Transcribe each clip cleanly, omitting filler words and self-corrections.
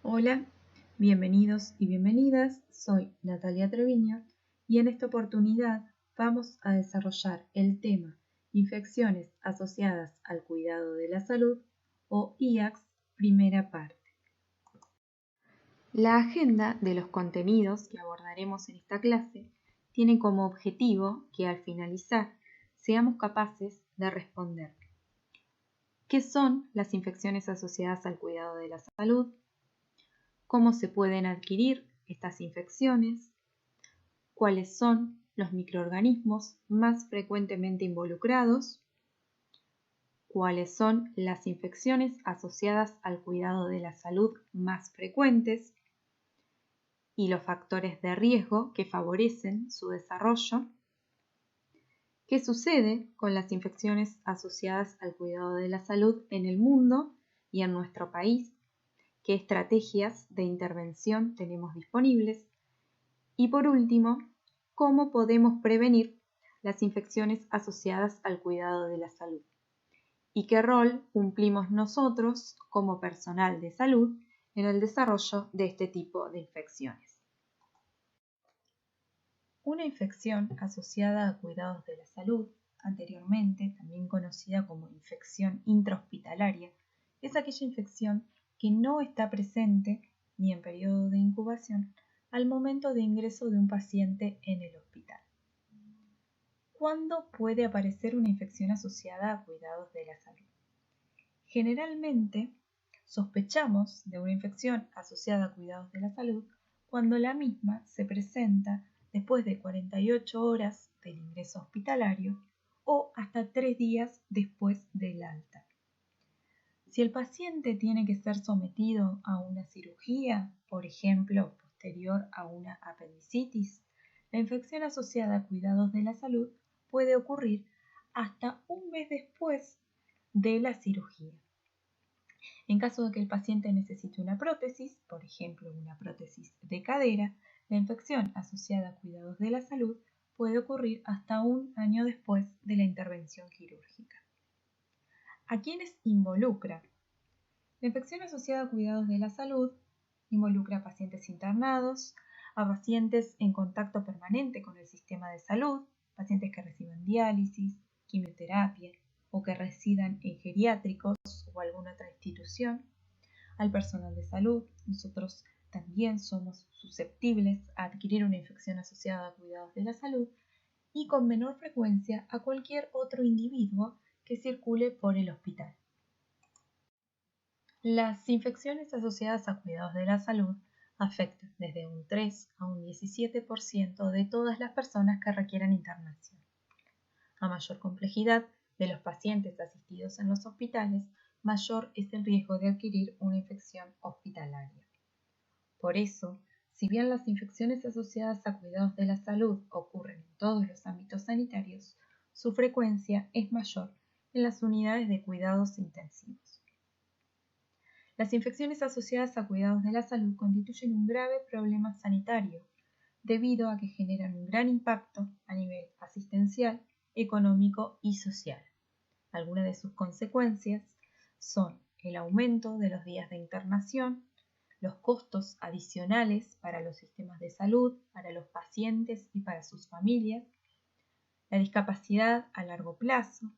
Hola, bienvenidos y bienvenidas. Soy Natalia Treviño y en esta oportunidad vamos a desarrollar el tema Infecciones asociadas al cuidado de la salud o IACS, primera parte. La agenda de los contenidos que abordaremos en esta clase tiene como objetivo que al finalizar seamos capaces de responder ¿qué son las infecciones asociadas al cuidado de la salud? ¿Cómo se pueden adquirir estas infecciones? ¿Cuáles son los microorganismos más frecuentemente involucrados? ¿Cuáles son las infecciones asociadas al cuidado de la salud más frecuentes? Y los factores de riesgo que favorecen su desarrollo. ¿Qué sucede con las infecciones asociadas al cuidado de la salud en el mundo y en nuestro país? ¿Qué estrategias de intervención tenemos disponibles? Y por último, ¿cómo podemos prevenir las infecciones asociadas al cuidado de la salud? ¿Y qué rol cumplimos nosotros como personal de salud en el desarrollo de este tipo de infecciones? Una infección asociada a cuidados de la salud, anteriormente también conocida como infección intrahospitalaria, es aquella infección que no está presente ni en periodo de incubación al momento de ingreso de un paciente en el hospital. ¿Cuándo puede aparecer una infección asociada a cuidados de la salud? Generalmente sospechamos de una infección asociada a cuidados de la salud cuando la misma se presenta después de 48 horas del ingreso hospitalario o hasta 3 días después del alta. Si el paciente tiene que ser sometido a una cirugía, por ejemplo, posterior a una apendicitis, la infección asociada a cuidados de la salud puede ocurrir hasta un mes después de la cirugía. En caso de que el paciente necesite una prótesis, por ejemplo, una prótesis de cadera, la infección asociada a cuidados de la salud puede ocurrir hasta un año después de la intervención quirúrgica. ¿A quiénes involucra? La infección asociada a cuidados de la salud involucra a pacientes internados, a pacientes en contacto permanente con el sistema de salud, pacientes que reciban diálisis, quimioterapia o que residan en geriátricos o alguna otra institución, al personal de salud. Nosotros también somos susceptibles a adquirir una infección asociada a cuidados de la salud y con menor frecuencia a cualquier otro individuo que circule por el hospital. Las infecciones asociadas a cuidados de la salud afectan desde un 3 a un 17% de todas las personas que requieran internación. A mayor complejidad de los pacientes asistidos en los hospitales, mayor es el riesgo de adquirir una infección hospitalaria. Por eso, si bien las infecciones asociadas a cuidados de la salud ocurren en todos los ámbitos sanitarios, su frecuencia es mayor en las unidades de cuidados intensivos. Las infecciones asociadas a cuidados de la salud constituyen un grave problema sanitario, debido a que generan un gran impacto a nivel asistencial, económico y social. Algunas de sus consecuencias son el aumento de los días de internación, los costos adicionales para los sistemas de salud, para los pacientes y para sus familias, la discapacidad a largo plazo,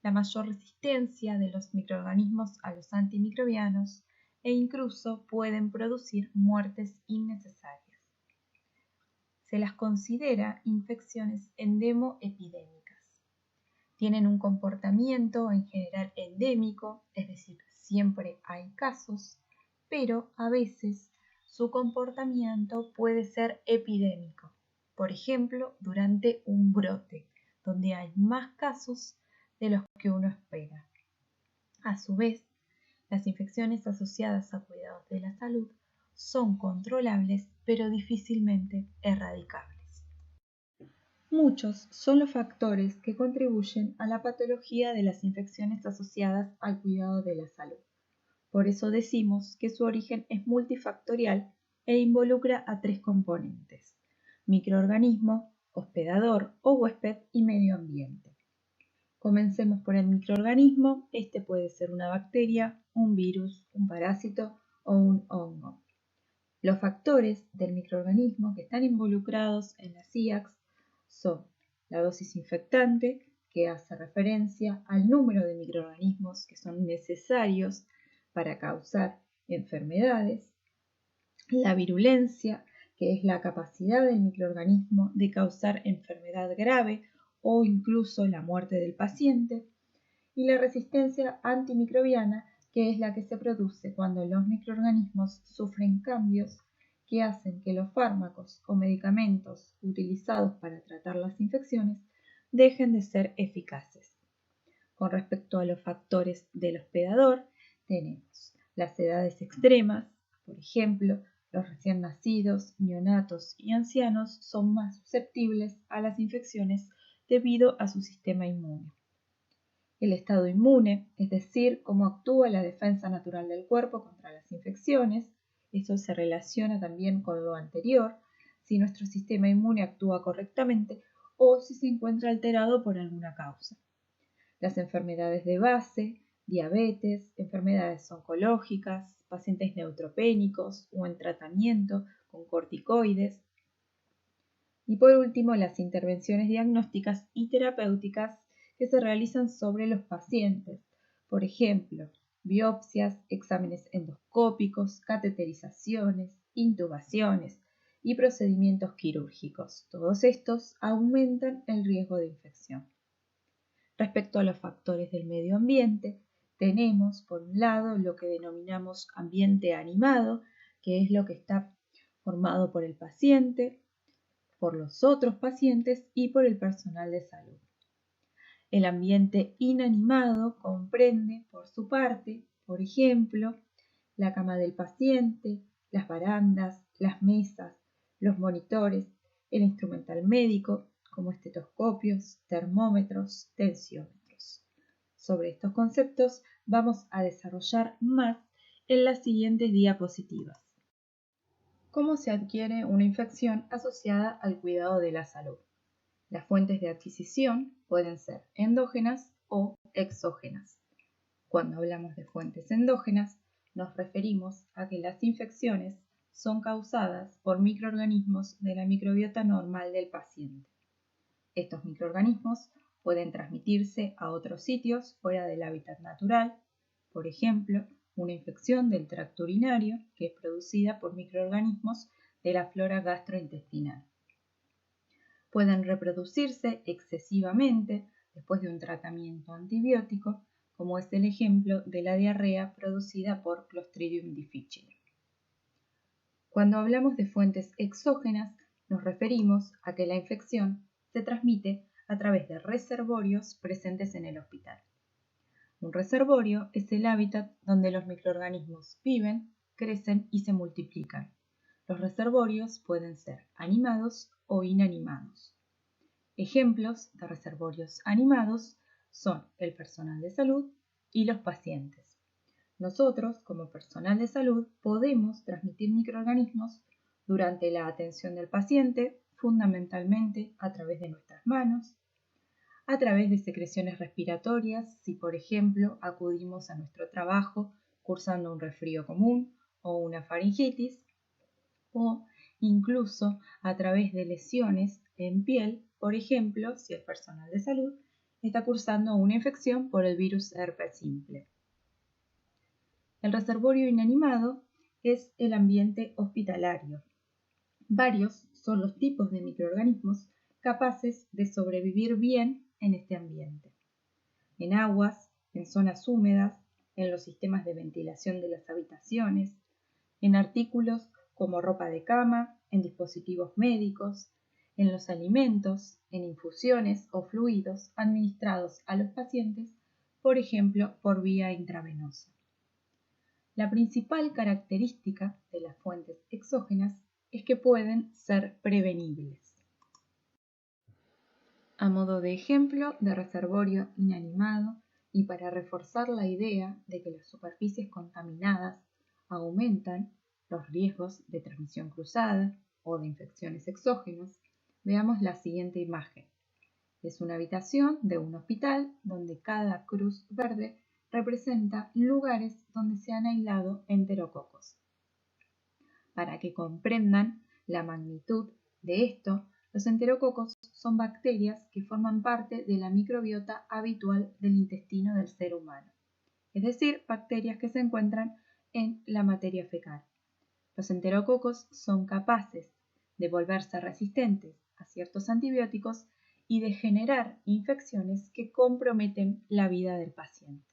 la mayor resistencia de los microorganismos a los antimicrobianos e incluso pueden producir muertes innecesarias. Se las considera infecciones endemoepidémicas. Tienen un comportamiento en general endémico, es decir, siempre hay casos, pero a veces su comportamiento puede ser epidémico, por ejemplo, durante un brote, donde hay más casos de los que uno espera. A su vez, las infecciones asociadas a cuidados de la salud son controlables, pero difícilmente erradicables. Muchos son los factores que contribuyen a la patología de las infecciones asociadas al cuidado de la salud. Por eso decimos que su origen es multifactorial e involucra a 3 componentes: microorganismo, hospedador o huésped y medio ambiente. Comencemos por el microorganismo. Este puede ser una bacteria, un virus, un parásito o un hongo. Los factores del microorganismo que están involucrados en las IACS son la dosis infectante, que hace referencia al número de microorganismos que son necesarios para causar enfermedades, la virulencia, que es la capacidad del microorganismo de causar enfermedad grave o incluso la muerte del paciente, y la resistencia antimicrobiana, que es la que se produce cuando los microorganismos sufren cambios que hacen que los fármacos o medicamentos utilizados para tratar las infecciones dejen de ser eficaces. Con respecto a los factores del hospedador, tenemos las edades extremas, por ejemplo, los recién nacidos, neonatos y ancianos son más susceptibles a las infecciones debido a su sistema inmune. El estado inmune, es decir, cómo actúa la defensa natural del cuerpo contra las infecciones, eso se relaciona también con lo anterior, si nuestro sistema inmune actúa correctamente o si se encuentra alterado por alguna causa. Las enfermedades de base, diabetes, enfermedades oncológicas, pacientes neutropénicos o en tratamiento con corticoides. Y por último, las intervenciones diagnósticas y terapéuticas que se realizan sobre los pacientes. Por ejemplo, biopsias, exámenes endoscópicos, cateterizaciones, intubaciones y procedimientos quirúrgicos. Todos estos aumentan el riesgo de infección. Respecto a los factores del medio ambiente, tenemos por un lado lo que denominamos ambiente animado, que es lo que está formado por el paciente, por los otros pacientes y por el personal de salud. El ambiente inanimado comprende, por su parte, por ejemplo, la cama del paciente, las barandas, las mesas, los monitores, el instrumental médico, como estetoscopios, termómetros, tensiómetros. Sobre estos conceptos vamos a desarrollar más en las siguientes diapositivas. ¿Cómo se adquiere una infección asociada al cuidado de la salud? Las fuentes de adquisición pueden ser endógenas o exógenas. Cuando hablamos de fuentes endógenas, nos referimos a que las infecciones son causadas por microorganismos de la microbiota normal del paciente. Estos microorganismos pueden transmitirse a otros sitios fuera del hábitat natural, por ejemplo, una infección del tracto urinario que es producida por microorganismos de la flora gastrointestinal. Pueden reproducirse excesivamente después de un tratamiento antibiótico, como es el ejemplo de la diarrea producida por Clostridium difficile. Cuando hablamos de fuentes exógenas, nos referimos a que la infección se transmite a través de reservorios presentes en el hospital. Un reservorio es el hábitat donde los microorganismos viven, crecen y se multiplican. Los reservorios pueden ser animados o inanimados. Ejemplos de reservorios animados son el personal de salud y los pacientes. Nosotros, como personal de salud, podemos transmitir microorganismos durante la atención del paciente, fundamentalmente a través de nuestras manos, a través de secreciones respiratorias, si por ejemplo acudimos a nuestro trabajo cursando un resfrío común o una faringitis, o incluso a través de lesiones en piel, por ejemplo, si el personal de salud está cursando una infección por el virus herpes simple. El reservorio inanimado es el ambiente hospitalario. Varios son los tipos de microorganismos capaces de sobrevivir bien en este ambiente. En aguas, en zonas húmedas, en los sistemas de ventilación de las habitaciones, en artículos como ropa de cama, en dispositivos médicos, en los alimentos, en infusiones o fluidos administrados a los pacientes, por ejemplo, por vía intravenosa. La principal característica de las fuentes exógenas es que pueden ser prevenibles. A modo de ejemplo de reservorio inanimado y para reforzar la idea de que las superficies contaminadas aumentan los riesgos de transmisión cruzada o de infecciones exógenas, veamos la siguiente imagen. Es una habitación de un hospital donde cada cruz verde representa lugares donde se han aislado enterococos. Para que comprendan la magnitud de esto, los enterococos son bacterias que forman parte de la microbiota habitual del intestino del ser humano, es decir, bacterias que se encuentran en la materia fecal. Los enterococos son capaces de volverse resistentes a ciertos antibióticos y de generar infecciones que comprometen la vida del paciente.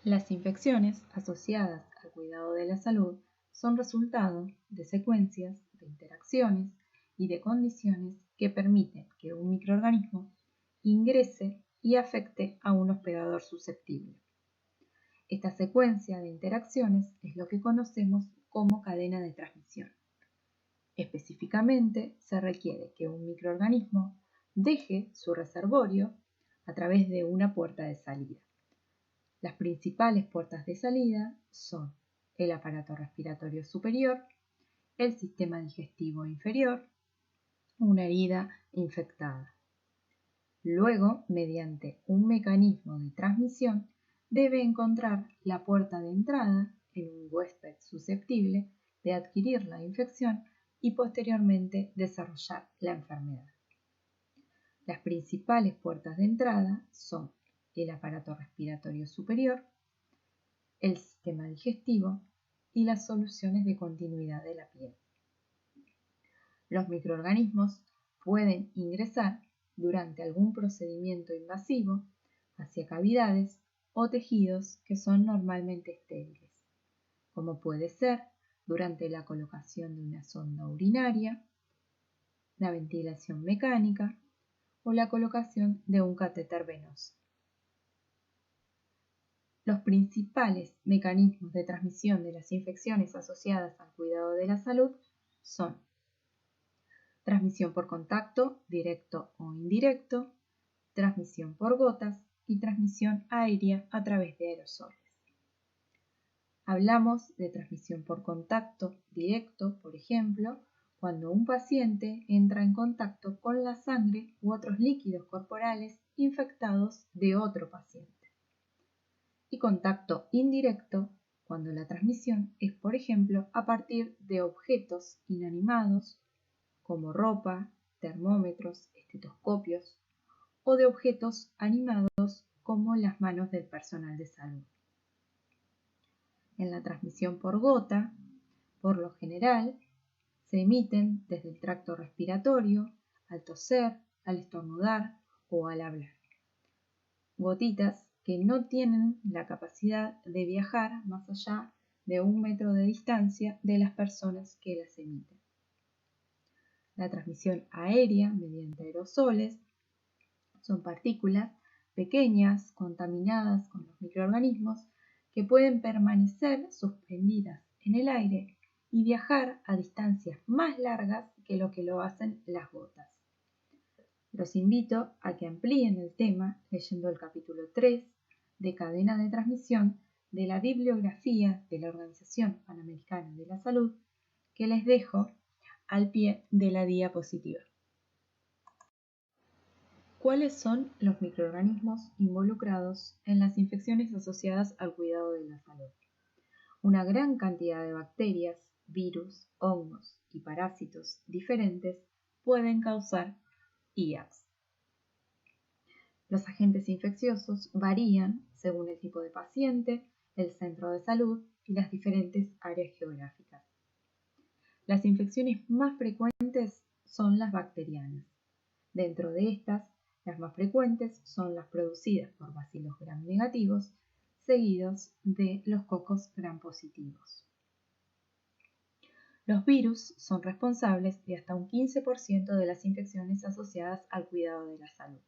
Las infecciones asociadas al cuidado de la salud son resultado de secuencias de interacciones y de condiciones que permiten que un microorganismo ingrese y afecte a un hospedador susceptible. Esta secuencia de interacciones es lo que conocemos como cadena de transmisión. Específicamente, se requiere que un microorganismo deje su reservorio a través de una puerta de salida. Las principales puertas de salida son el aparato respiratorio superior, el sistema digestivo inferior, una herida infectada. Luego, mediante un mecanismo de transmisión, debe encontrar la puerta de entrada en un huésped susceptible de adquirir la infección y posteriormente desarrollar la enfermedad. Las principales puertas de entrada son el aparato respiratorio superior, el sistema digestivo y las soluciones de continuidad de la piel. Los microorganismos pueden ingresar durante algún procedimiento invasivo hacia cavidades o tejidos que son normalmente estériles, como puede ser durante la colocación de una sonda urinaria, la ventilación mecánica o la colocación de un catéter venoso. Los principales mecanismos de transmisión de las infecciones asociadas al cuidado de la salud son transmisión por contacto, directo o indirecto, transmisión por gotas y transmisión aérea a través de aerosoles. Hablamos de transmisión por contacto directo, por ejemplo, cuando un paciente entra en contacto con la sangre u otros líquidos corporales infectados de otro paciente. Y contacto indirecto, cuando la transmisión es, por ejemplo, a partir de objetos inanimados, como ropa, termómetros, estetoscopios, o de objetos animados como las manos del personal de salud. En la transmisión por gota, por lo general, se emiten desde el tracto respiratorio, al toser, al estornudar o al hablar. Gotitas que no tienen la capacidad de viajar más allá de 1 metro de distancia de las personas que las emiten. La transmisión aérea mediante aerosoles son partículas pequeñas contaminadas con los microorganismos que pueden permanecer suspendidas en el aire y viajar a distancias más largas que lo que lo hacen las gotas. Los invito a que amplíen el tema leyendo el capítulo 3 de Cadena de Transmisión de la bibliografía de la Organización Panamericana de la Salud que les dejo al pie de la diapositiva. ¿Cuáles son los microorganismos involucrados en las infecciones asociadas al cuidado de la salud? Una gran cantidad de bacterias, virus, hongos y parásitos diferentes pueden causar IAPS. Los agentes infecciosos varían según el tipo de paciente, el centro de salud y las diferentes áreas geográficas. Las infecciones más frecuentes son las bacterianas. Dentro de estas, las más frecuentes son las producidas por bacilos gram negativos, seguidos de los cocos gram positivos. Los virus son responsables de hasta un 15% de las infecciones asociadas al cuidado de la salud.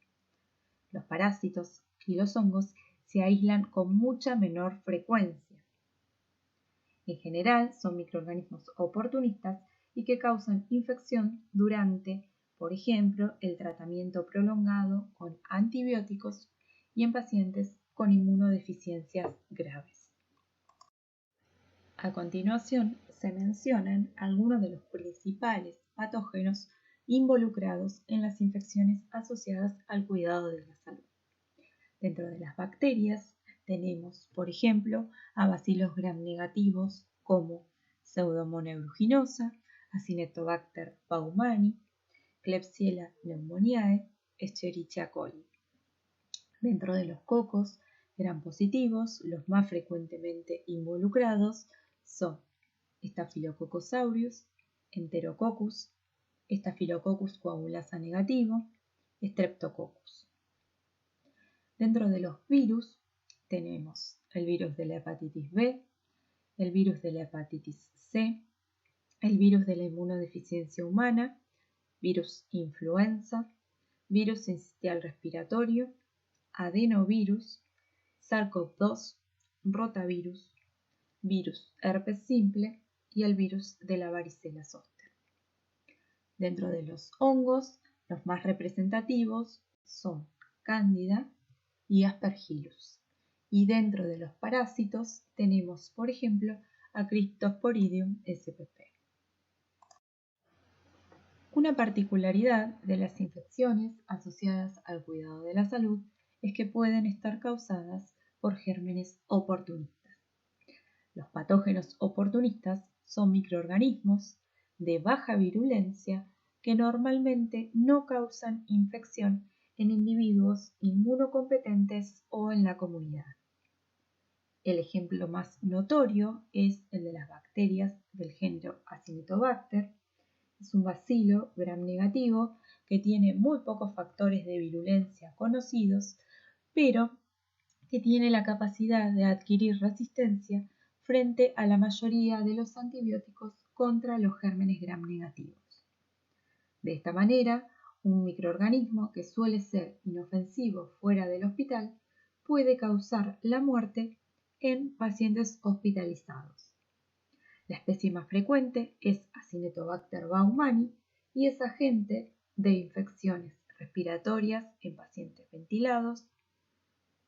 Los parásitos y los hongos se aíslan con mucha menor frecuencia. En general, son microorganismos oportunistas y que causan infección durante, por ejemplo, el tratamiento prolongado con antibióticos y en pacientes con inmunodeficiencias graves. A continuación, se mencionan algunos de los principales patógenos involucrados en las infecciones asociadas al cuidado de la salud. Dentro de las bacterias tenemos, por ejemplo, a bacilos gram negativos como Pseudomonas aeruginosa, Acinetobacter baumannii, Klebsiella pneumoniae, Escherichia coli. Dentro de los cocos gram positivos, los más frecuentemente involucrados son Staphylococcus aureus, Enterococcus, Staphylococcus coagulasa negativo, Streptococcus. Dentro de los virus tenemos el virus de la hepatitis B, el virus de la hepatitis C, el virus de la inmunodeficiencia humana, virus influenza, virus sincitial respiratorio, adenovirus, SARS-CoV-2, rotavirus, virus herpes simple y el virus de la varicela zoster. Dentro de los hongos, los más representativos son Cándida y Aspergillus. Y dentro de los parásitos tenemos, por ejemplo, a Cryptosporidium spp. Una particularidad de las infecciones asociadas al cuidado de la salud es que pueden estar causadas por gérmenes oportunistas. Los patógenos oportunistas son microorganismos de baja virulencia que normalmente no causan infección en individuos inmunocompetentes o en la comunidad. El ejemplo más notorio es el de las bacterias del género Acinetobacter. Es un bacilo gram negativo que tiene muy pocos factores de virulencia conocidos, pero que tiene la capacidad de adquirir resistencia frente a la mayoría de los antibióticos contra los gérmenes gram negativos. De esta manera, un microorganismo que suele ser inofensivo fuera del hospital puede causar la muerte en pacientes hospitalizados. La especie más frecuente es Acinetobacter baumannii y es agente de infecciones respiratorias en pacientes ventilados,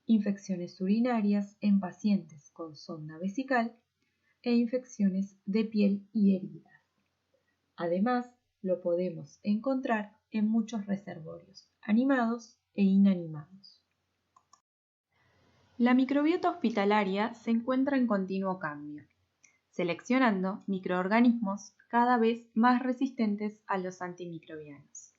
infecciones urinarias en pacientes con sonda vesical e infecciones de piel y heridas. Además, lo podemos encontrar en muchos reservorios animados e inanimados. La microbiota hospitalaria se encuentra en continuo cambio, seleccionando microorganismos cada vez más resistentes a los antimicrobianos.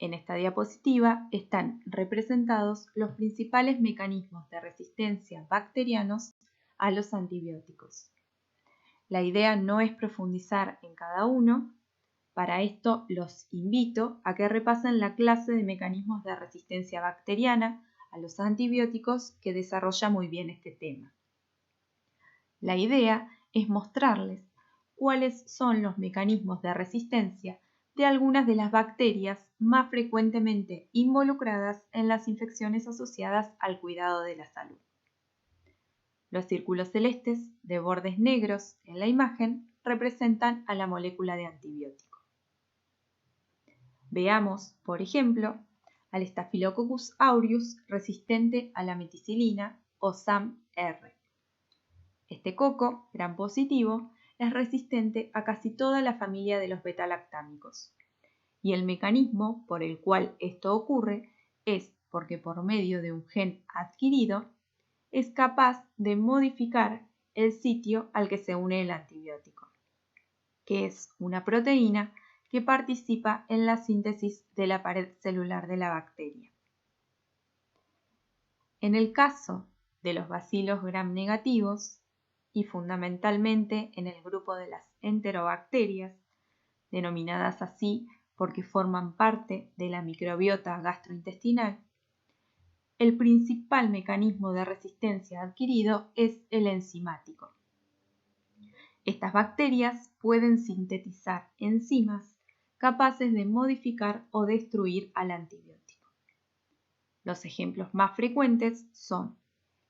En esta diapositiva están representados los principales mecanismos de resistencia bacterianos a los antibióticos. La idea no es profundizar en cada uno. Para esto los invito a que repasen la clase de mecanismos de resistencia bacteriana a los antibióticos que desarrolla muy bien este tema. La idea es mostrarles cuáles son los mecanismos de resistencia de algunas de las bacterias más frecuentemente involucradas en las infecciones asociadas al cuidado de la salud. Los círculos celestes de bordes negros en la imagen representan a la molécula de antibiótico. Veamos, por ejemplo, al Staphylococcus aureus resistente a la meticilina o SAM-R. Este coco, gram positivo, es resistente a casi toda la familia de los beta-lactámicos. Y el mecanismo por el cual esto ocurre es porque por medio de un gen adquirido es capaz de modificar el sitio al que se une el antibiótico, que es una proteína que participa en la síntesis de la pared celular de la bacteria. En el caso de los bacilos gram negativos, y fundamentalmente en el grupo de las enterobacterias, denominadas así porque forman parte de la microbiota gastrointestinal, el principal mecanismo de resistencia adquirido es el enzimático. Estas bacterias pueden sintetizar enzimas capaces de modificar o destruir al antibiótico. Los ejemplos más frecuentes son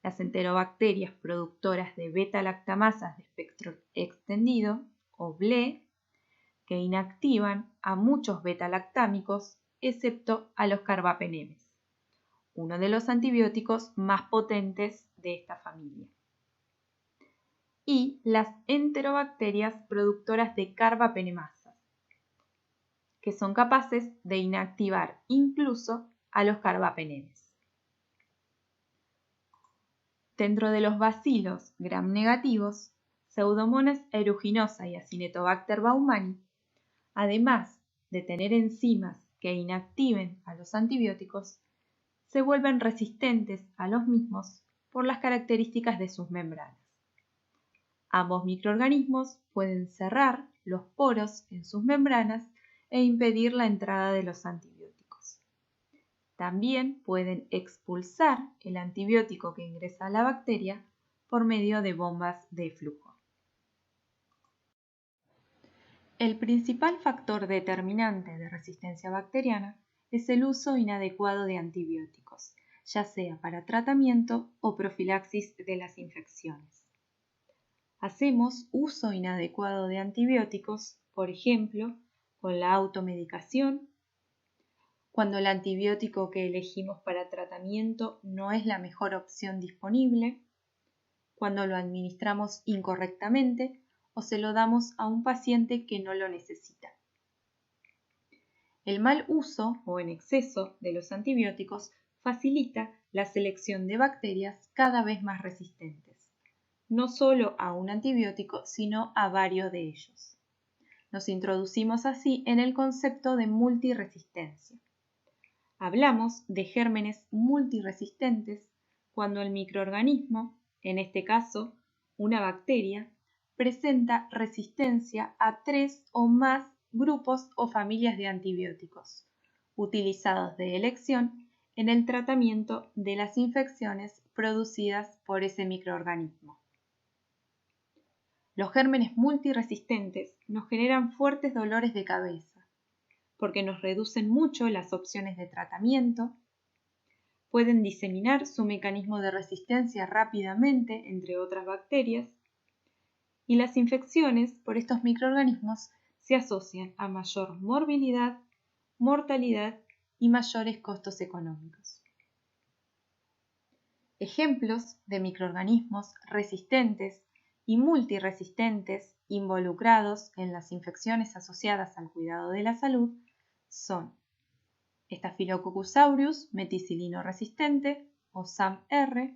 las enterobacterias productoras de beta-lactamasas de espectro extendido, o BLE, que inactivan a muchos beta-lactámicos, excepto a los carbapenemes, uno de los antibióticos más potentes de esta familia. Y las enterobacterias productoras de carbapenemasas, que son capaces de inactivar incluso a los carbapenemes. Dentro de los bacilos gram negativos Pseudomonas aeruginosa y Acinetobacter baumannii, además de tener enzimas que inactiven a los antibióticos, se vuelven resistentes a los mismos por las características de sus membranas. Ambos microorganismos pueden cerrar los poros en sus membranas e impedir la entrada de los antibióticos. También pueden expulsar el antibiótico que ingresa a la bacteria por medio de bombas de flujo. El principal factor determinante de resistencia bacteriana es el uso inadecuado de antibióticos, ya sea para tratamiento o profilaxis de las infecciones. Hacemos uso inadecuado de antibióticos, por ejemplo, con la automedicación, cuando el antibiótico que elegimos para tratamiento no es la mejor opción disponible, cuando lo administramos incorrectamente o se lo damos a un paciente que no lo necesita. El mal uso o en exceso de los antibióticos facilita la selección de bacterias cada vez más resistentes, no solo a un antibiótico, sino a varios de ellos. Nos introducimos así en el concepto de multiresistencia. Hablamos de gérmenes multiresistentes cuando el microorganismo, en este caso una bacteria, presenta resistencia a 3 o más grupos o familias de antibióticos, utilizados de elección en el tratamiento de las infecciones producidas por ese microorganismo. Los gérmenes multiresistentes nos generan fuertes dolores de cabeza, porque nos reducen mucho las opciones de tratamiento, pueden diseminar su mecanismo de resistencia rápidamente entre otras bacterias, y las infecciones por estos microorganismos se asocian a mayor morbilidad, mortalidad y mayores costos económicos. Ejemplos de microorganismos resistentes y multiresistentes involucrados en las infecciones asociadas al cuidado de la salud son Staphylococcus aureus meticilino resistente o SAM-R,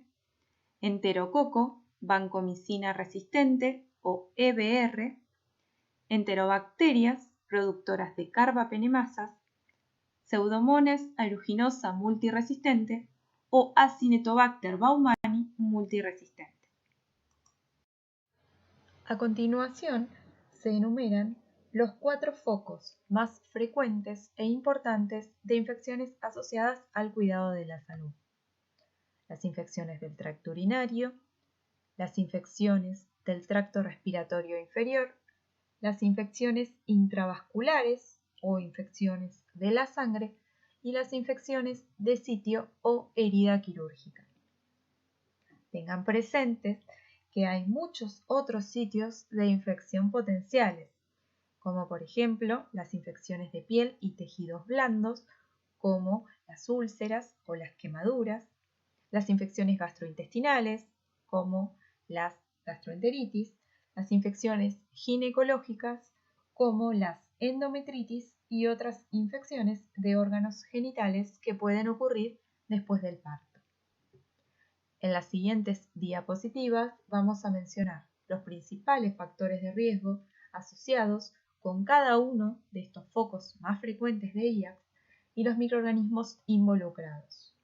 Enterococo vancomicina resistente o EBR, enterobacterias productoras de carbapenemasas, Pseudomonas aeruginosa multiresistente o Acinetobacter baumannii multiresistente. A continuación, se enumeran los 4 focos más frecuentes e importantes de infecciones asociadas al cuidado de la salud. Las infecciones del tracto urinario, las infecciones del tracto respiratorio inferior, las infecciones intravasculares o infecciones de la sangre y las infecciones de sitio o herida quirúrgica. Tengan presentes que hay muchos otros sitios de infección potenciales, como por ejemplo las infecciones de piel y tejidos blandos, como las úlceras o las quemaduras, las infecciones gastrointestinales, como las gastroenteritis, las infecciones ginecológicas, como las endometritis y otras infecciones de órganos genitales que pueden ocurrir después del parto. En las siguientes diapositivas vamos a mencionar los principales factores de riesgo asociados con cada uno de estos focos más frecuentes de IACS y los microorganismos involucrados.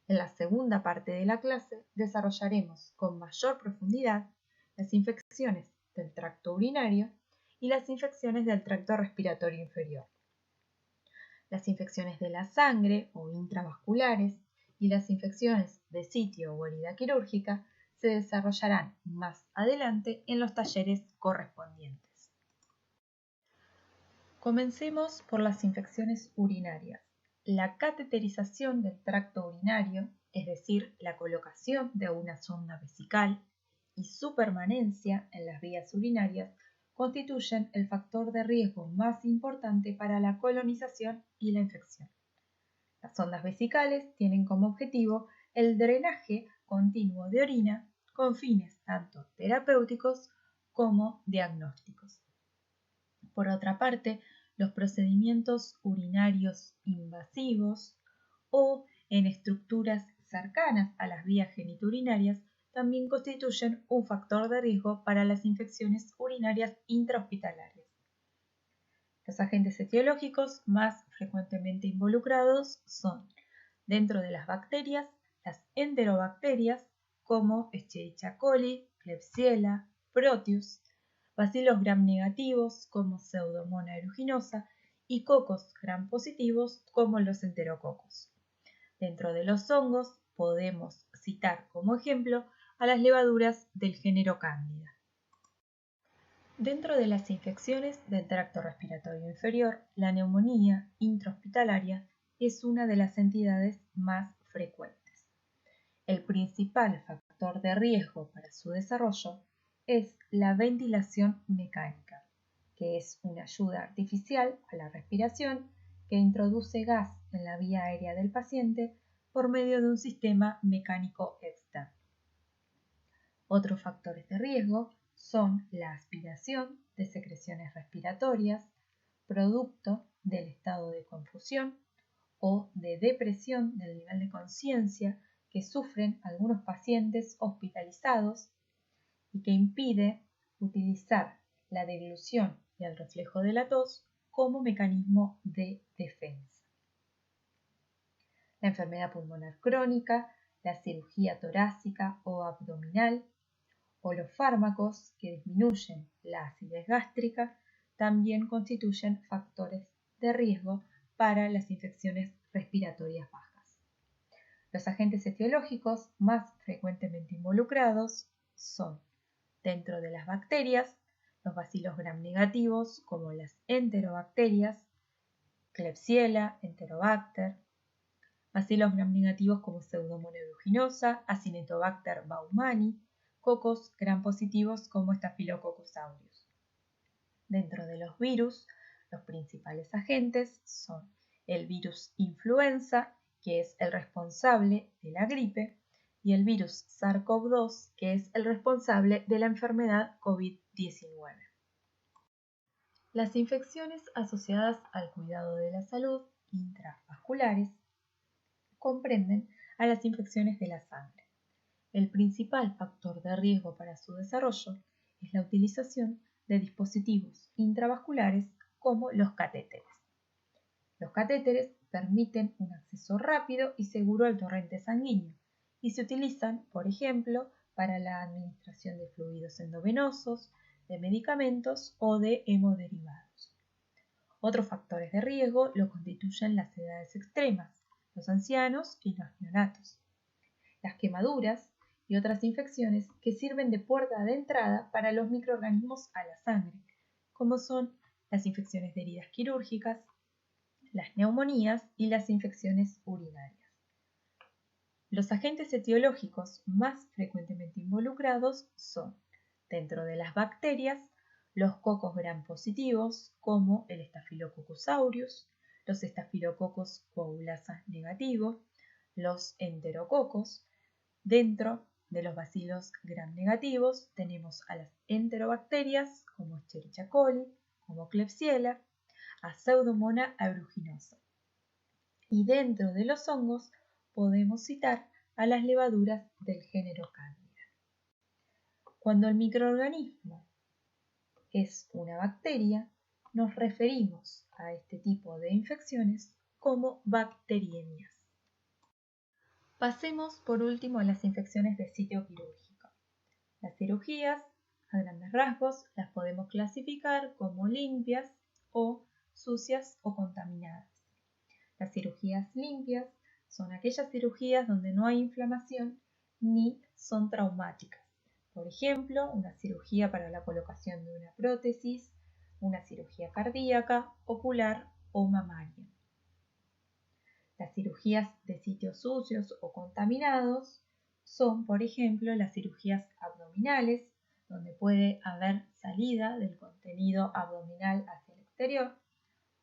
En la segunda parte de la clase desarrollaremos con mayor profundidad las infecciones del tracto urinario y las infecciones del tracto respiratorio inferior, las infecciones de la sangre o intravasculares y las infecciones de sitio o herida quirúrgica se desarrollarán más adelante en los talleres correspondientes. Comencemos por las infecciones urinarias. La cateterización del tracto urinario, es decir, la colocación de una sonda vesical, y su permanencia en las vías urinarias constituyen el factor de riesgo más importante para la colonización y la infección. Las sondas vesicales tienen como objetivo el drenaje continuo de orina con fines tanto terapéuticos como diagnósticos. Por otra parte, los procedimientos urinarios invasivos o en estructuras cercanas a las vías genitourinarias también constituyen un factor de riesgo para las infecciones urinarias intrahospitalarias. Los agentes etiológicos más frecuentemente involucrados son, dentro de las bacterias, las enterobacterias como Escherichia coli, Klebsiella, Proteus, bacilos gram negativos como Pseudomonas aeruginosa y cocos gram positivos como los enterococos. Dentro de los hongos podemos citar como ejemplo a las levaduras del género Cándida. Dentro de las infecciones del tracto respiratorio inferior, la neumonía intrahospitalaria es una de las entidades más frecuentes. El principal factor de riesgo para su desarrollo es la ventilación mecánica, que es una ayuda artificial a la respiración que introduce gas en la vía aérea del paciente por medio de un sistema mecánico externo. Otros factores de riesgo son la aspiración de secreciones respiratorias, producto del estado de confusión o de depresión del nivel de conciencia que sufren algunos pacientes hospitalizados y que impide utilizar la deglución y el reflejo de la tos como mecanismo de defensa. La enfermedad pulmonar crónica, la cirugía torácica o abdominal o los fármacos que disminuyen la acidez gástrica también constituyen factores de riesgo para las infecciones respiratorias bajas. Los agentes etiológicos más frecuentemente involucrados son, dentro de las bacterias, los bacilos gram negativos como las enterobacterias, Klebsiella, Enterobacter, bacilos gram negativos como Pseudomonas aeruginosa, Acinetobacter baumannii, cocos gram positivos como Staphylococcus aureus. Dentro de los virus, los principales agentes son el virus influenza, que es el responsable de la gripe, y el virus SARS-CoV-2, que es el responsable de la enfermedad COVID-19. Las infecciones asociadas al cuidado de la salud intravasculares comprenden a las infecciones de la sangre. El principal factor de riesgo para su desarrollo es la utilización de dispositivos intravasculares como los catéteres. Los catéteres permiten un acceso rápido y seguro al torrente sanguíneo y se utilizan, por ejemplo, para la administración de fluidos endovenosos, de medicamentos o de hemoderivados. Otros factores de riesgo lo constituyen las edades extremas, los ancianos y los neonatos, las quemaduras y otras infecciones que sirven de puerta de entrada para los microorganismos a la sangre, como son las infecciones de heridas quirúrgicas, las neumonías y las infecciones urinarias. Los agentes etiológicos más frecuentemente involucrados son, dentro de las bacterias, los cocos gram positivos como el Staphylococcus aureus, los Staphylococcus coagulasa negativo, los enterococos. Dentro de los bacilos gram negativos tenemos a las enterobacterias como Escherichia coli, como Klebsiella, a Pseudomonas aeruginosa. Y dentro de los hongos podemos citar a las levaduras del género Cándida. Cuando el microorganismo es una bacteria, nos referimos a este tipo de infecciones como bacteriemias. Pasemos por último a las infecciones de sitio quirúrgico. Las cirugías, a grandes rasgos, las podemos clasificar como limpias o sucias o contaminadas. Las cirugías limpias son aquellas cirugías donde no hay inflamación ni son traumáticas. Por ejemplo, una cirugía para la colocación de una prótesis, una cirugía cardíaca, ocular o mamaria. Las cirugías de sitios sucios o contaminados son, por ejemplo, las cirugías abdominales, donde puede haber salida del contenido abdominal hacia el exterior,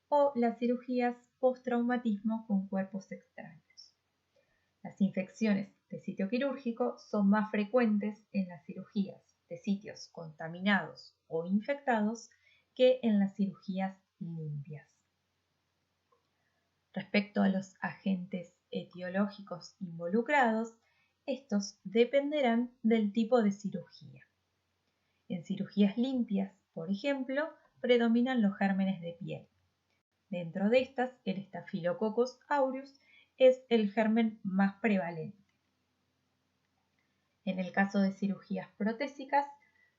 o las cirugías postraumatismo con cuerpos extraños. Las infecciones de sitio quirúrgico son más frecuentes en las cirugías de sitios contaminados o infectados que en las cirugías limpias. Respecto a los agentes etiológicos involucrados, Estos dependerán del tipo de cirugía. En cirugías limpias, por ejemplo, predominan los gérmenes de piel. Dentro de estas, el Staphylococcus aureus es el germen más prevalente. En el caso de cirugías protésicas,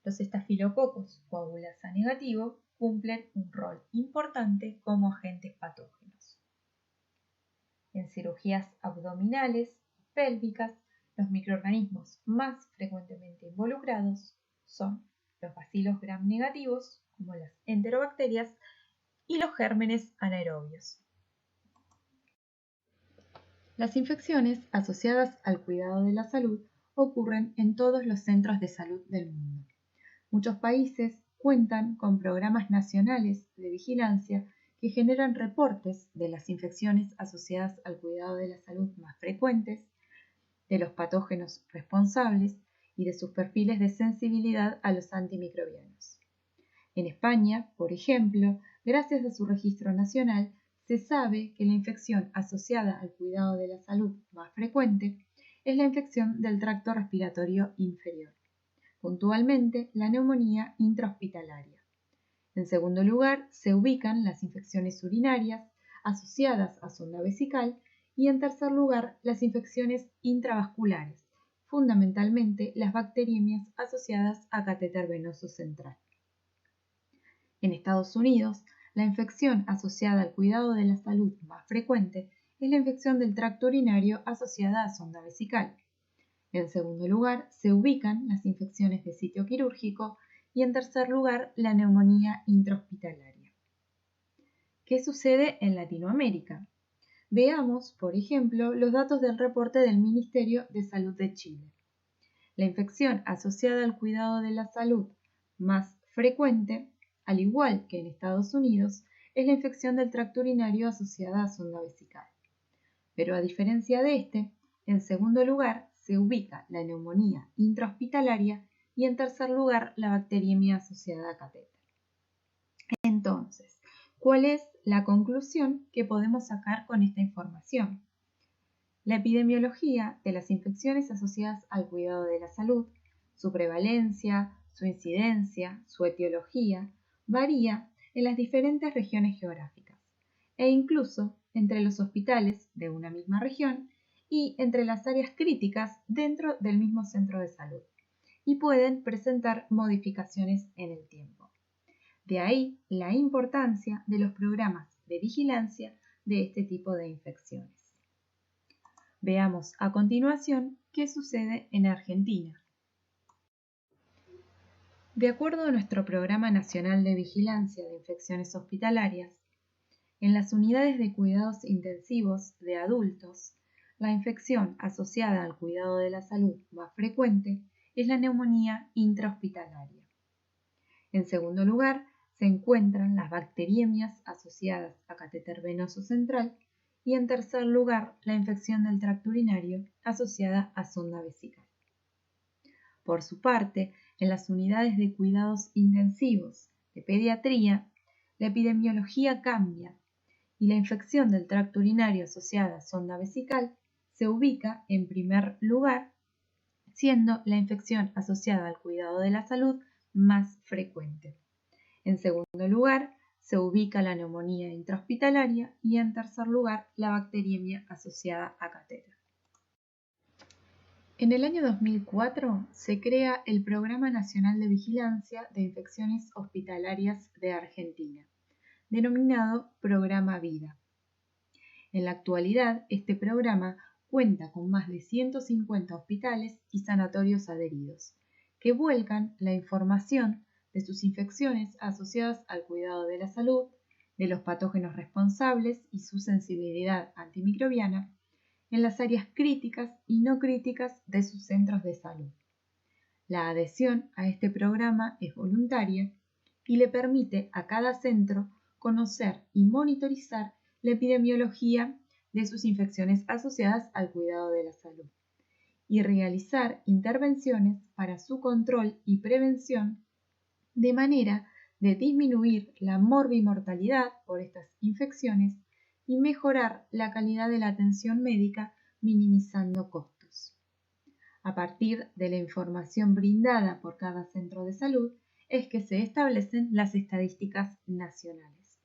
los estafilococos coagulasa negativo cumplen un rol importante como agentes patógenos. En cirugías abdominales y pélvicas, los microorganismos más frecuentemente involucrados son los bacilos gram negativos, como las enterobacterias, y los gérmenes anaerobios. Las infecciones asociadas al cuidado de la salud ocurren en todos los centros de salud del mundo. Muchos países cuentan con programas nacionales de vigilancia que generan reportes de las infecciones asociadas al cuidado de la salud más frecuentes, de los patógenos responsables y de sus perfiles de sensibilidad a los antimicrobianos. En España, por ejemplo, gracias a su registro nacional, se sabe que la infección asociada al cuidado de la salud más frecuente es la infección del tracto respiratorio inferior, puntualmente la neumonía intrahospitalaria. En segundo lugar, se ubican las infecciones urinarias asociadas a sonda vesical y en tercer lugar, las infecciones intravasculares, fundamentalmente las bacteriemias asociadas a catéter venoso central. En Estados Unidos, la infección asociada al cuidado de la salud más frecuente es la infección del tracto urinario asociada a sonda vesical. En segundo lugar, se ubican las infecciones de sitio quirúrgico y en tercer lugar, la neumonía intrahospitalaria. ¿Qué sucede en Latinoamérica? Veamos, por ejemplo, los datos del reporte del Ministerio de Salud de Chile. La infección asociada al cuidado de la salud más frecuente, al igual que en Estados Unidos, es la infección del tracto urinario asociada a sonda vesical. Pero a diferencia de este, en segundo lugar se ubica la neumonía intrahospitalaria y en tercer lugar la bacteriemia asociada a catéter. Entonces, ¿cuál es la conclusión que podemos sacar con esta información? La epidemiología de las infecciones asociadas al cuidado de la salud, su prevalencia, su incidencia, su etiología, varía en las diferentes regiones geográficas e incluso entre los hospitales de una misma región y entre las áreas críticas dentro del mismo centro de salud, y pueden presentar modificaciones en el tiempo. De ahí la importancia de los programas de vigilancia de este tipo de infecciones. Veamos a continuación qué sucede en Argentina. De acuerdo a nuestro Programa Nacional de Vigilancia de Infecciones Hospitalarias, en las unidades de cuidados intensivos de adultos, la infección asociada al cuidado de la salud más frecuente es la neumonía intrahospitalaria. En segundo lugar, se encuentran las bacteriemias asociadas a catéter venoso central y en tercer lugar, la infección del tracto urinario asociada a sonda vesical. Por su parte, en las unidades de cuidados intensivos de pediatría, la epidemiología cambia y la infección del tracto urinario asociada a sonda vesical se ubica en primer lugar, siendo la infección asociada al cuidado de la salud más frecuente. En segundo lugar, se ubica la neumonía intrahospitalaria y en tercer lugar, la bacteriemia asociada a catéter. En el año 2004 se crea el Programa Nacional de Vigilancia de Infecciones Hospitalarias de Argentina, denominado Programa Vida. En la actualidad, este programa cuenta con más de 150 hospitales y sanatorios adheridos, que vuelcan la información de sus infecciones asociadas al cuidado de la salud, de los patógenos responsables y su sensibilidad antimicrobiana, en las áreas críticas y no críticas de sus centros de salud. La adhesión a este programa es voluntaria y le permite a cada centro conocer y monitorizar la epidemiología de sus infecciones asociadas al cuidado de la salud y realizar intervenciones para su control y prevención de manera de disminuir la morbimortalidad por estas infecciones y mejorar la calidad de la atención médica minimizando costos. A partir de la información brindada por cada centro de salud es que se establecen las estadísticas nacionales.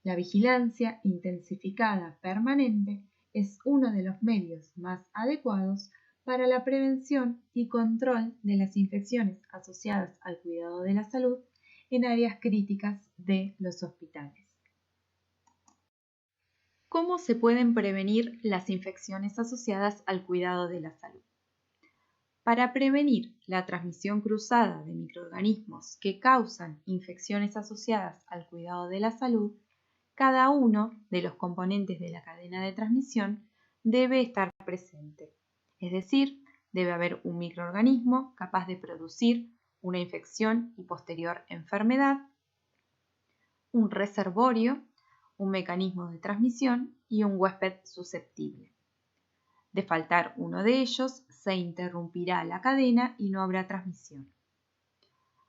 La vigilancia intensificada permanente es uno de los medios más adecuados para la prevención y control de las infecciones asociadas al cuidado de la salud en áreas críticas de los hospitales. ¿Cómo se pueden prevenir las infecciones asociadas al cuidado de la salud? Para prevenir la transmisión cruzada de microorganismos que causan infecciones asociadas al cuidado de la salud, cada uno de los componentes de la cadena de transmisión debe estar presente. Es decir, debe haber un microorganismo capaz de producir una infección y posterior enfermedad, un reservorio, un mecanismo de transmisión y un huésped susceptible. De faltar uno de ellos, se interrumpirá la cadena y no habrá transmisión.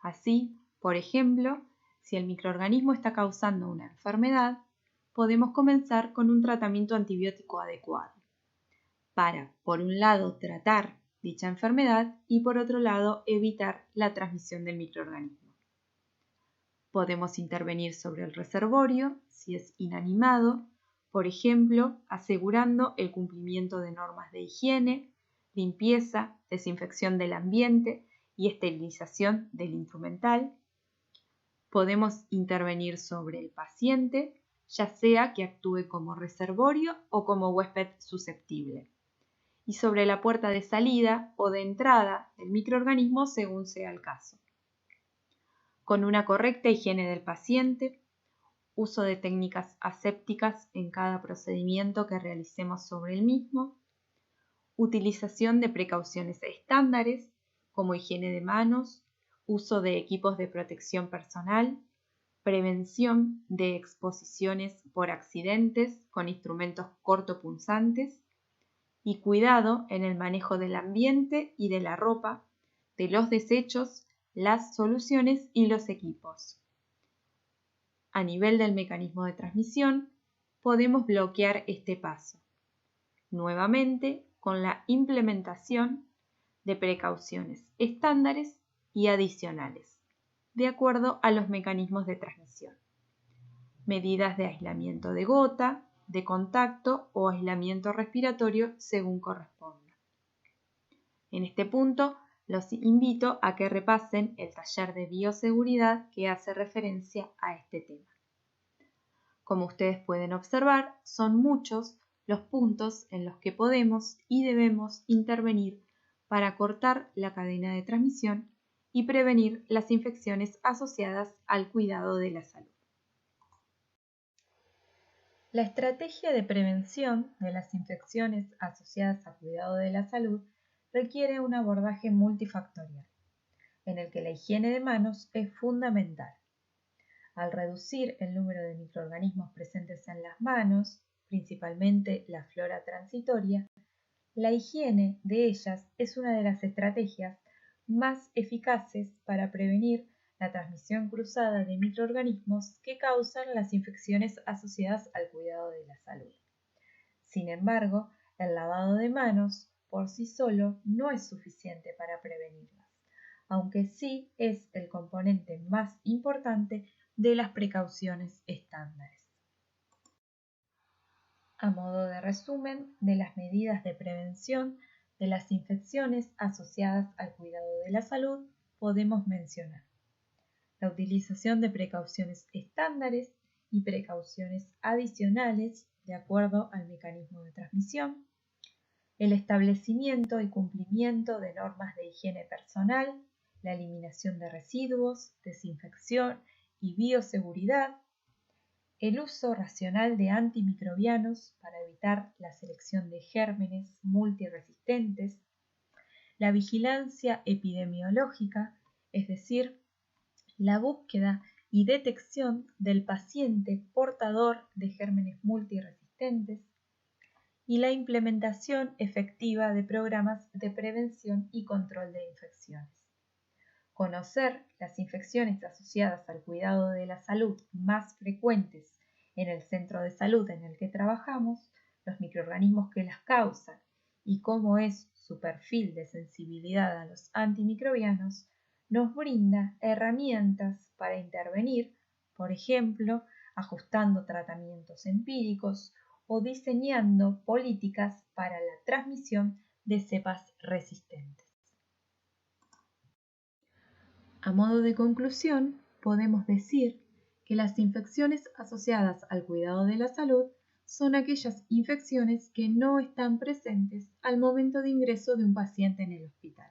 Así, por ejemplo, si el microorganismo está causando una enfermedad, podemos comenzar con un tratamiento antibiótico adecuado para, por un lado, tratar dicha enfermedad y, por otro lado, evitar la transmisión del microorganismo. Podemos intervenir sobre el reservorio si es inanimado, por ejemplo, asegurando el cumplimiento de normas de higiene, limpieza, desinfección del ambiente y esterilización del instrumental. Podemos intervenir sobre el paciente, ya sea que actúe como reservorio o como huésped susceptible, y sobre la puerta de salida o de entrada del microorganismo según sea el caso. Con una correcta higiene del paciente, uso de técnicas asépticas en cada procedimiento que realicemos sobre el mismo, utilización de precauciones estándares como higiene de manos, uso de equipos de protección personal, prevención de exposiciones por accidentes con instrumentos cortopunzantes y cuidado en el manejo del ambiente y de la ropa, de los desechos, las soluciones y los equipos. A nivel del mecanismo de transmisión, podemos bloquear este paso, nuevamente con la implementación de precauciones estándares y adicionales, de acuerdo a los mecanismos de transmisión. Medidas de aislamiento de gota, de contacto o aislamiento respiratorio según corresponda. En este punto, los invito a que repasen el taller de bioseguridad que hace referencia a este tema. Como ustedes pueden observar, son muchos los puntos en los que podemos y debemos intervenir para cortar la cadena de transmisión y prevenir las infecciones asociadas al cuidado de la salud. La estrategia de prevención de las infecciones asociadas al cuidado de la salud requiere un abordaje multifactorial, en el que la higiene de manos es fundamental. Al reducir el número de microorganismos presentes en las manos, principalmente la flora transitoria, la higiene de ellas es una de las estrategias más eficaces para prevenir la transmisión cruzada de microorganismos que causan las infecciones asociadas al cuidado de la salud. Sin embargo, el lavado de manos por sí solo no es suficiente para prevenirlas, aunque sí es el componente más importante de las precauciones estándares. A modo de resumen de las medidas de prevención de las infecciones asociadas al cuidado de la salud, podemos mencionar la utilización de precauciones estándares y precauciones adicionales de acuerdo al mecanismo de transmisión, el establecimiento y cumplimiento de normas de higiene personal, la eliminación de residuos, desinfección y bioseguridad, el uso racional de antimicrobianos para evitar la selección de gérmenes multiresistentes, la vigilancia epidemiológica, es decir, la búsqueda y detección del paciente portador de gérmenes multiresistentes y la implementación efectiva de programas de prevención y control de infecciones. Conocer las infecciones asociadas al cuidado de la salud más frecuentes en el centro de salud en el que trabajamos, los microorganismos que las causan y cómo es su perfil de sensibilidad a los antimicrobianos, nos brinda herramientas para intervenir, por ejemplo, ajustando tratamientos empíricos o diseñando políticas para la transmisión de cepas resistentes. A modo de conclusión, podemos decir que las infecciones asociadas al cuidado de la salud son aquellas infecciones que no están presentes al momento de ingreso de un paciente en el hospital.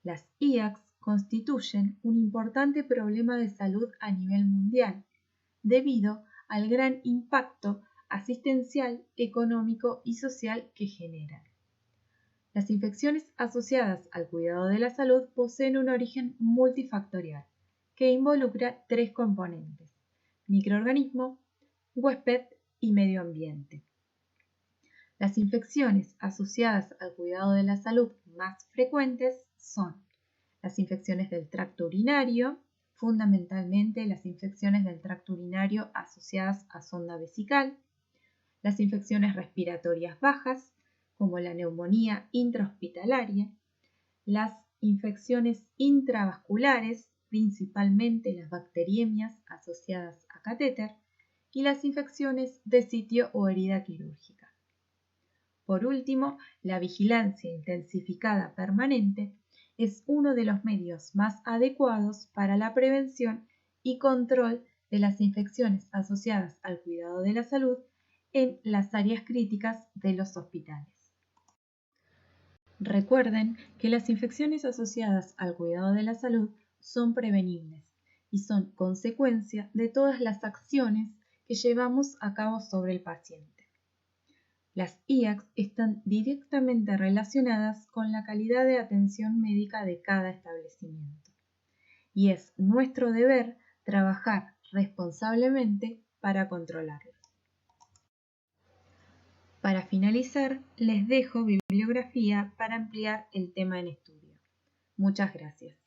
Las IACS constituyen un importante problema de salud a nivel mundial, debido al gran impacto asistencial, económico y social que generan. Las infecciones asociadas al cuidado de la salud poseen un origen multifactorial que involucra tres componentes: microorganismo, huésped y medio ambiente. Las infecciones asociadas al cuidado de la salud más frecuentes son las infecciones del tracto urinario, fundamentalmente las infecciones del tracto urinario asociadas a sonda vesical, las infecciones respiratorias bajas, como la neumonía intrahospitalaria, las infecciones intravasculares, principalmente las bacteriemias asociadas a catéter, y las infecciones de sitio o herida quirúrgica. Por último, la vigilancia intensificada permanente es uno de los medios más adecuados para la prevención y control de las infecciones asociadas al cuidado de la salud en las áreas críticas de los hospitales. Recuerden que las infecciones asociadas al cuidado de la salud son prevenibles y son consecuencia de todas las acciones que llevamos a cabo sobre el paciente. Las IACS están directamente relacionadas con la calidad de atención médica de cada establecimiento y es nuestro deber trabajar responsablemente para controlarlas. Para finalizar, les dejo bibliografía para ampliar el tema en estudio. Muchas gracias.